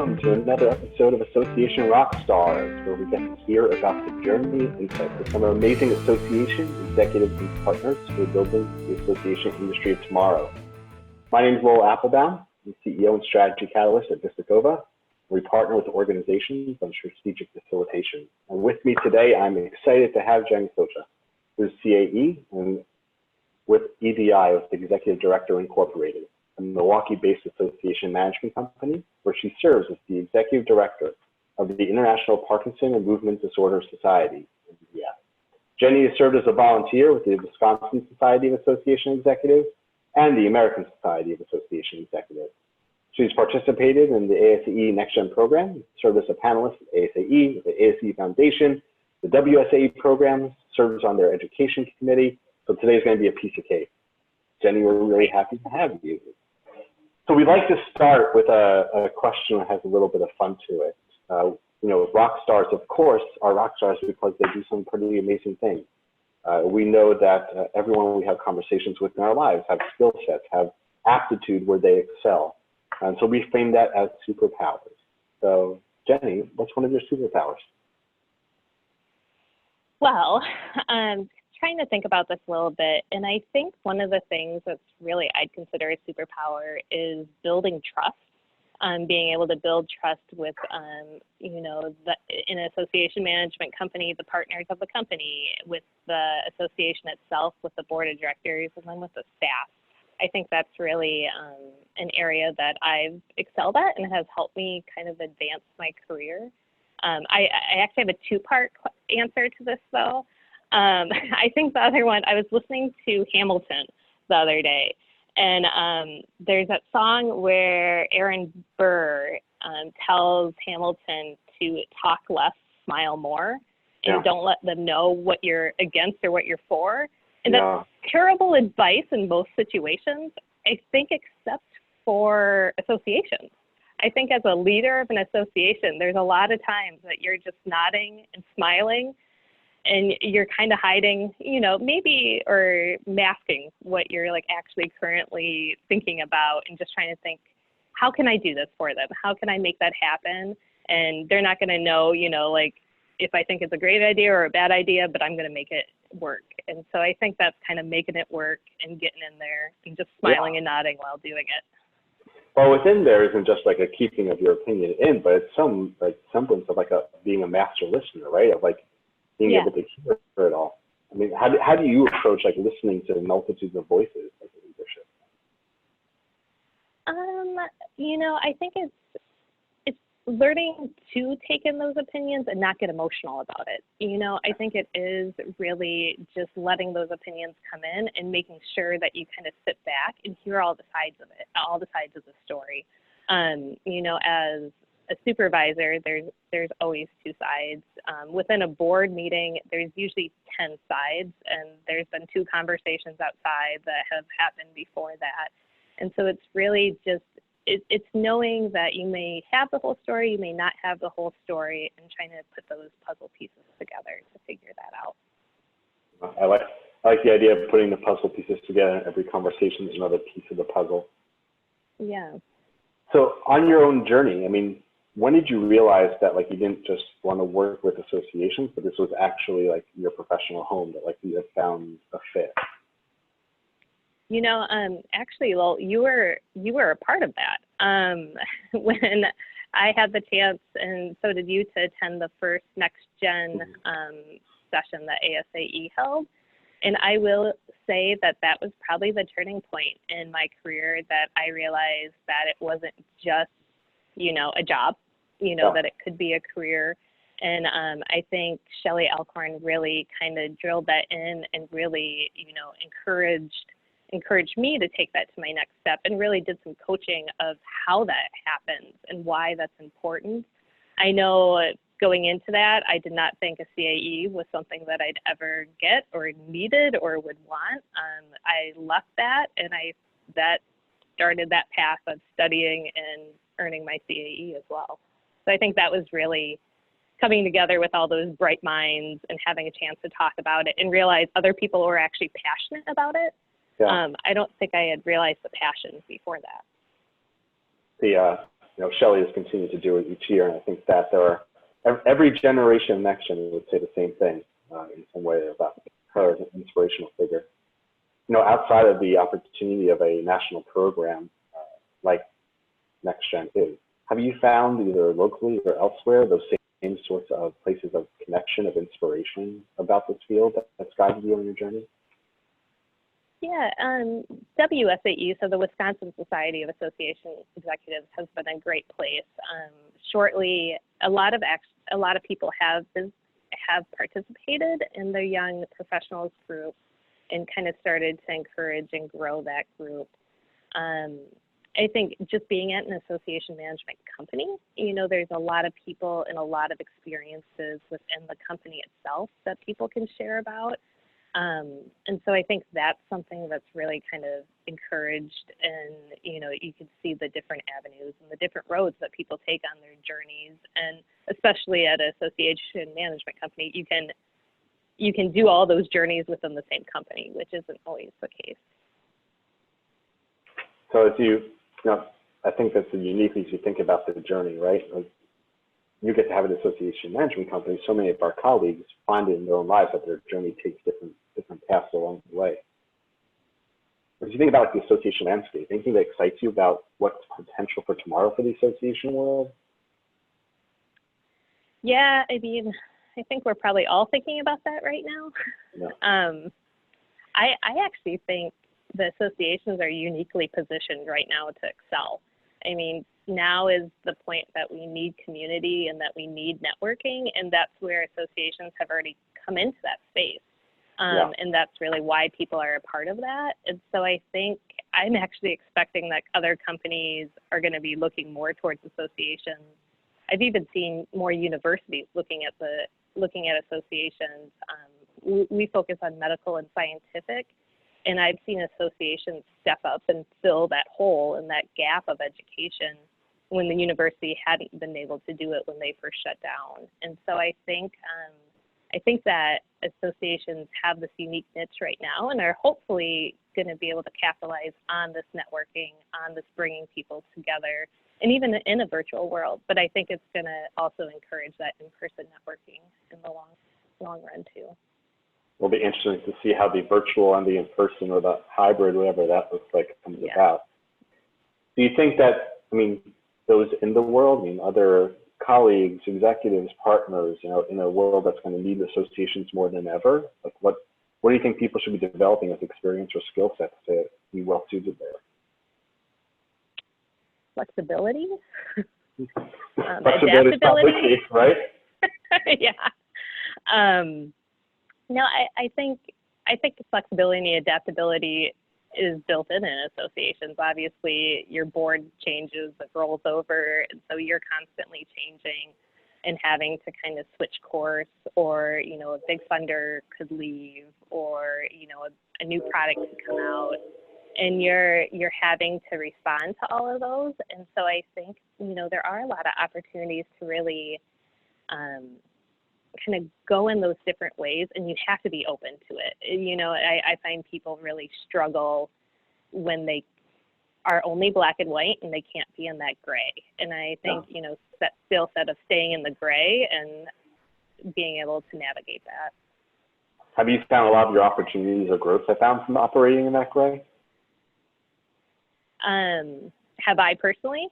welcome to another episode of Association Rockstars, where we get to hear about the journey and insights of some amazing association executives and partners who are building the association industry of tomorrow. My name is Lowell Aplebaum. I'm CEO and Strategy Catalyst at Vista Cova. We partner with organizations on strategic facilitation. And with me today, I'm excited to have Jennie Socha, who's CAE and with EDI, with Executive Director Incorporated, a Milwaukee-based association management company, where she serves as the Executive Director of the International Parkinson and Movement Disorder Society. Jennie has served as a volunteer with the Wisconsin Society of Association Executives and the American Society of Association Executives. She's participated in the ASAE NextGen program, served as a panelist at ASAE, the ASAE Foundation, the WSAE programs, serves on their education committee. So today's going to be a piece of cake. Jennie, we're really happy to have you. So we'd like to start with a question that has a little bit of fun to it. Rock stars, of course, are rock stars because they do some pretty amazing things. We know that everyone we have conversations with in our lives have skill sets, have aptitude where they excel. And so we frame that as superpowers. So Jennie, what's one of your superpowers? Well, trying to think about this a little bit, and I think one of the things that's really I'd consider a superpower is building trust. Being able to build trust with, an association management company, the partners of the company, with the association itself, with the board of directors, and then with the staff. I think that's really an area that I've excelled at and has helped me kind of advance my career. I actually have a two-part answer to this, though. I think the other one, I was listening to Hamilton the other day, and there's that song where Aaron Burr tells Hamilton to talk less, smile more, and don't let them know what you're against or what you're for. And that's terrible advice in most situations, I think, except for associations. I think as a leader of an association, there's a lot of times that you're just nodding and smiling, and you're kind of hiding, maybe, or masking what you're actually currently thinking about, and just trying to think, how can I do this for them? How can I make that happen? And they're not going to know, if I think it's a great idea or a bad idea, but I'm going to make it work. And so I think that's kind of making it work and getting in there and just smiling and nodding while doing it. Well, within there isn't just a keeping of your opinion in, but it's some semblance of being a master listener, right? Of being able to hear it all. I mean, how do you approach listening to multitudes of voices in leadership? I think it's learning to take in those opinions and not get emotional about it. I think it is really just letting those opinions come in and making sure that you kind of sit back and hear all the sides of it, all the sides of the story. As a supervisor, there's always two sides. Within a board meeting, there's usually 10 sides, and there's been 2 conversations outside that have happened before that. And so it's really just, it's knowing that you may have the whole story, you may not have the whole story, and trying to put those puzzle pieces together to figure that out. I like the idea of putting the puzzle pieces together. Every conversation is another piece of the puzzle. Yeah. So on your own journey, I mean, when did you realize that you didn't just want to work with associations, but this was actually your professional home, that you had found a fit? Actually, Lowell, you were a part of that. When I had the chance, and so did you, to attend the first NextGen session that ASAE held. And I will say that was probably the turning point in my career, that I realized that it wasn't just, a job, that it could be a career. And I think Shelley Alcorn really kind of drilled that in and really, encouraged me to take that to my next step, and really did some coaching of how that happens and why that's important. I know going into that, I did not think a CAE was something that I'd ever get or needed or would want. I left that, and that started that path of studying and earning my CAE as well. So I think that was really coming together with all those bright minds and having a chance to talk about it and realize other people were actually passionate about it. I don't think I had realized the passion before that. Shelley has continued to do it each year, and I think that there are every generation of NextGen would say the same thing in some way about her as an inspirational figure. Outside of the opportunity of a national program like NextGen is, have you found either locally or elsewhere those same sorts of places of connection, of inspiration about this field that's guided you on your journey? Yeah, WSAE, so the Wisconsin Society of Association Executives, has been a great place. Shortly, a lot of people have participated in the young professionals group and kind of started to encourage and grow that group. I think just being at an association management company, there's a lot of people and a lot of experiences within the company itself that people can share about. And so I think that's something that's really kind of encouraged, and you can see the different avenues and the different roads that people take on their journeys, and especially at an association management company, you can do all those journeys within the same company, which isn't always the case. So I think that's the unique as you think about the journey, right? You get to have an association management company. So many of our colleagues find in their own lives that their journey takes different paths along the way. As you think about the association landscape, anything that excites you about what's potential for tomorrow for the association world? Yeah, I think we're probably all thinking about that right now. Yeah. I actually think the associations are uniquely positioned right now to excel. Now is the point that we need community and that we need networking, and that's where associations have already come into that space. And that's really why people are a part of that. And so I think I'm actually expecting that other companies are going to be looking more towards associations. I've even seen more universities looking at associations. We focus on medical and scientific, and I've seen associations step up and fill that hole and that gap of education when the university hadn't been able to do it when they first shut down. And so I think that associations have this unique niche right now and are hopefully going to be able to capitalize on this networking, on this bringing people together, and even in a virtual world. But I think it's going to also encourage that in-person networking in the long run too. Will be interesting to see how the virtual and the in-person, or the hybrid, whatever that looks like, comes about. Do you think that, those in the world, other colleagues, executives, partners, in a world that's going to need associations more than ever, like what do you think people should be developing as experience or skill sets to be well suited there? Flexibility. Flexibility is probably the key, right? Yeah. No, I think the flexibility and the adaptability is built in associations. Obviously, your board changes, it rolls over, and so you're constantly changing and having to kind of switch course, or a big funder could leave, or a new product could come out, and you're having to respond to all of those. And so I think there are a lot of opportunities to really kind of go in those different ways, and you have to be open to it. I find people really struggle when they are only black and white and they can't be in that gray. And I think, that skill set of staying in the gray and being able to navigate that. Have you found a lot of your opportunities or growth have found from operating in that gray? Have I personally?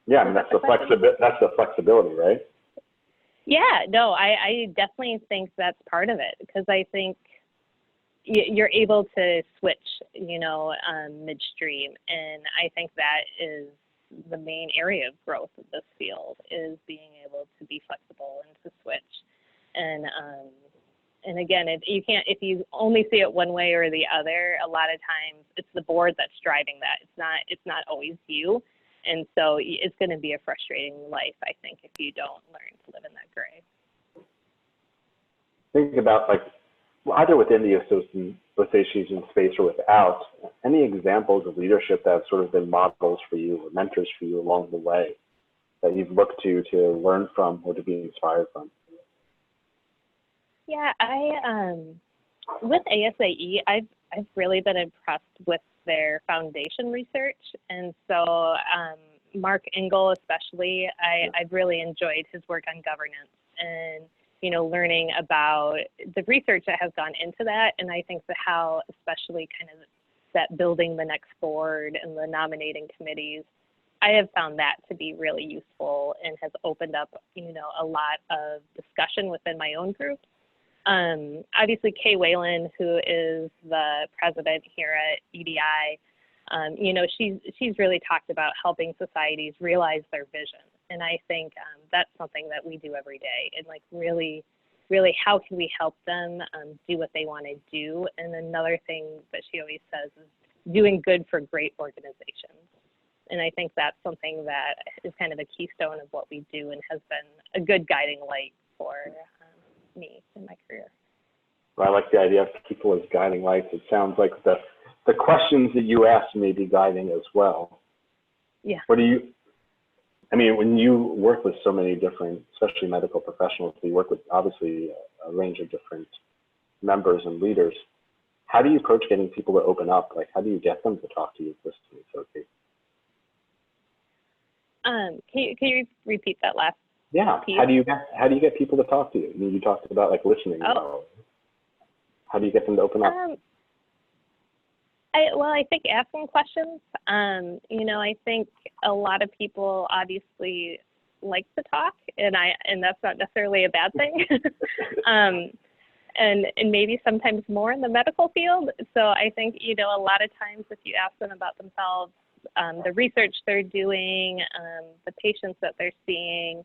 Yeah, that's the flexibility, right? Yeah, no, I definitely think that's part of it, because I think you're able to switch, midstream, and I think that is the main area of growth of this field, is being able to be flexible and to switch. And again, if you only see it one way or the other, a lot of times it's the board that's driving that. It's not always you. And so it's going to be a frustrating life, I think, if you don't learn to live in that gray. Think about, either within the association space or without, any examples of leadership that have sort of been models for you or mentors for you along the way that you've looked to learn from or to be inspired from? Yeah, with ASAE, I've really been impressed with their foundation research, and so Mark Engel especially, I've really enjoyed his work on governance and, you know, learning about the research that has gone into that. And I think that how, especially kind of that building the next board and the nominating committees, I have found that to be really useful and has opened up, you know, a lot of discussion within my own group. Obviously, Kay Whalen, who is the president here at EDI, you know, she's really talked about helping societies realize their vision. And I think that's something that we do every day. And like really how can we help them do what they want to do? And another thing that she always says is doing good for great organizations. And I think that's something that is kind of a keystone of what we do and has been a good guiding light for me in my career. Well, I like the idea of people as guiding lights. It sounds like the questions that you ask may be guiding as well. Yeah. What do you, I mean, when you work with so many different, especially medical professionals, you work with obviously a range of different members and leaders. How do you approach getting people to open up? Like, how do you get them to talk to you personally? So, okay. Can you repeat that last Yeah. piece? How do you get people to talk to you? I mean, you talked about like listening. Oh. How do you get them to open up? I think asking questions. You know, I think a lot of people obviously like to talk, and that's not necessarily a bad thing. And maybe sometimes more in the medical field. So I think, you know, a lot of times if you ask them about themselves, the research they're doing, the patients that they're seeing,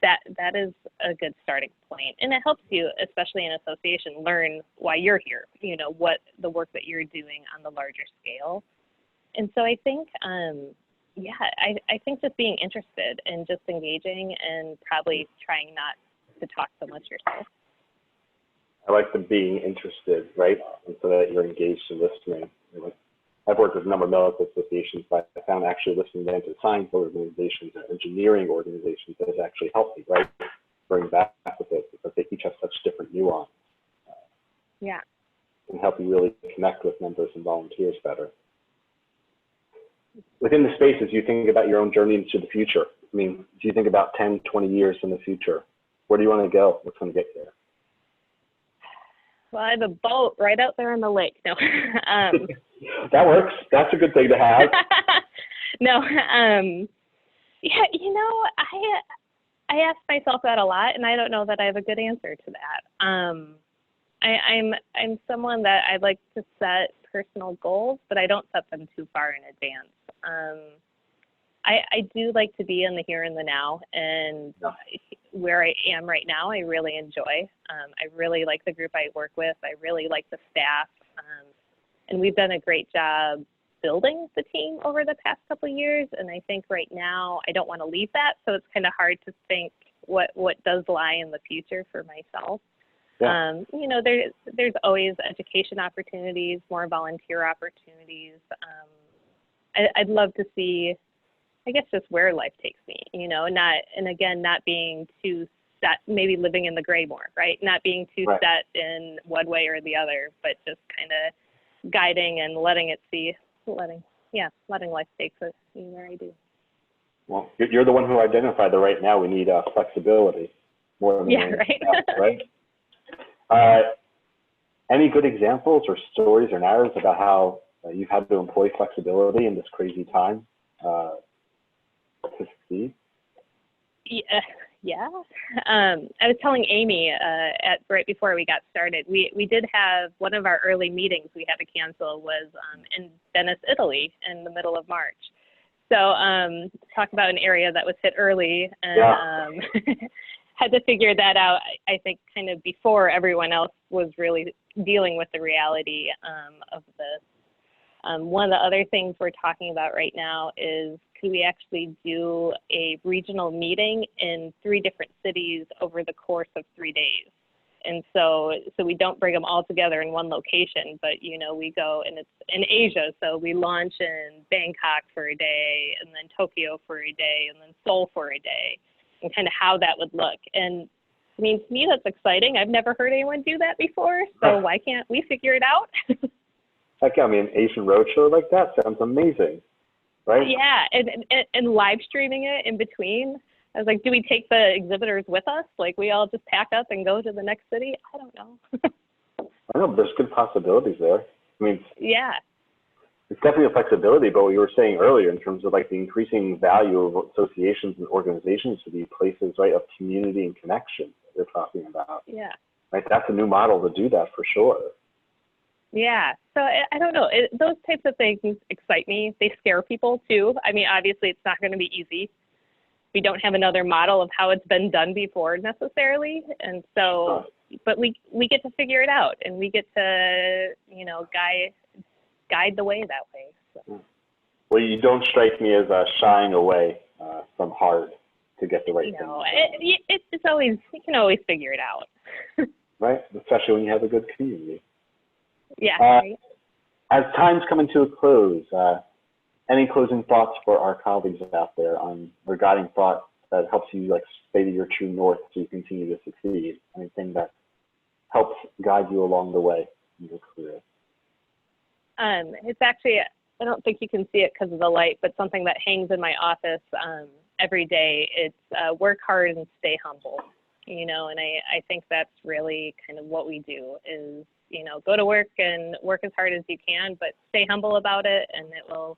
that is a good starting point. And it helps you, especially in association, learn why you're here, you know, what the work that you're doing on the larger scale. And so I think, I think just being interested and just engaging and probably trying not to talk so much yourself. I like the being interested, right? And so that you're engaged in listening. I've worked with a number of medical associations, but I found actually listening then to science organizations and engineering organizations that has actually helped me, right? Bring back with it because they each have such different nuance. Yeah. And help you really connect with members and volunteers better. Within the spaces, you think about your own journey into the future. I mean, do you think about 10, 20 years in the future? Where do you want to go? What's going to get you there? Well, I have a boat right out there on the lake. No. That works. That's a good thing to have. No. Yeah, you know, I ask myself that a lot, and I don't know that I have a good answer to that. I'm someone that I like to set personal goals, but I don't set them too far in advance. I do like to be in the here and the now, and where I am right now, I really enjoy. I really like the group I work with. I really like the staff, and we've done a great job building the team over the past couple of years. And I think right now I don't want to leave that, so it's kind of hard to think what does lie in the future for myself. Yeah. You know, there's always education opportunities, more volunteer opportunities. I'd love to see, I guess, just where life takes me, you know, not being too set, maybe living in the gray more, right? Not being too set in one way or the other, but just kind of guiding and letting life take us where I do. Well, you're the one who identified that right now we need flexibility more than right? Any good examples or stories or narratives about how you've had to employ flexibility in this crazy time to succeed? Yeah. I was telling Amy right before we got started, we did have one of our early meetings we had to cancel was in Venice, Italy in the middle of March. So talk about an area that was hit early and had to figure that out, I think, kind of before everyone else was really dealing with the reality of this. One of the other things we're talking about right now is could we actually do a regional meeting in 3 different cities over the course of 3 days? And so we don't bring them all together in one location, but, you know, we go, and it's in Asia, so we launch in Bangkok for a day, and then Tokyo for a day, and then Seoul for a day, and kind of how that would look. And I mean, to me, that's exciting. I've never heard anyone do that before, so why can't we figure it out? Heck, I mean, Asian roadshow like that sounds amazing, right? Yeah, and live streaming it in between. I was like, do we take the exhibitors with us? Like, we all just pack up and go to the next city? I don't know. I don't know, there's good possibilities there. I mean, Yeah. it's definitely a flexibility, but what you were saying earlier in terms of like the increasing value of associations and organizations to be places, right, of community and connection that you're talking about. Yeah. Right, that's a new model to do that for sure. Yeah. So I don't know. Those types of things excite me. They scare people too. I mean, obviously it's not going to be easy. We don't have another model of how it's been done before necessarily. And so, but we get to figure it out, and we get to, you know, guide the way that way. So. Well, you don't strike me as shying away from hard to get the right No, thing. it's always, you can always figure it out. Right, especially when you have a good community. Yeah. Right. As time's coming to a close, any closing thoughts for our colleagues out there on or guiding thought that helps you like stay to your true north so you continue to succeed? Anything that helps guide you along the way in your career? It's actually, I don't think you can see it because of the light, but something that hangs in my office every day. It's work hard and stay humble. You know, and I think that's really kind of what we do is, you know, go to work and work as hard as you can, but stay humble about it, and it'll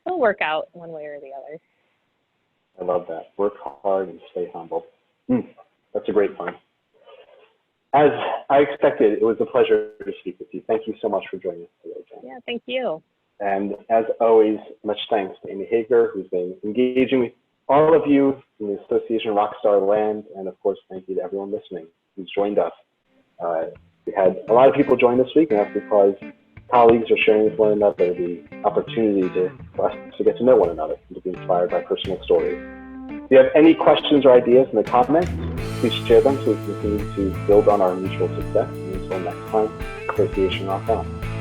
work out one way or the other. I love that. Work hard and stay humble. That's a great one. As I expected, it was a pleasure to speak with you. Thank you so much for joining us today, Jen. Yeah, thank you. And as always, much thanks to Amy Hager, who's been engaging with all of you in the Association Rockstar land, and of course, thank you to everyone listening who's joined us. We had a lot of people join this week, and that's because colleagues are sharing with one another the opportunity for us to get to know one another and to be inspired by personal stories. If you have any questions or ideas in the comments, please share them so we can continue to build on our mutual success. And until next time, Association Rock On.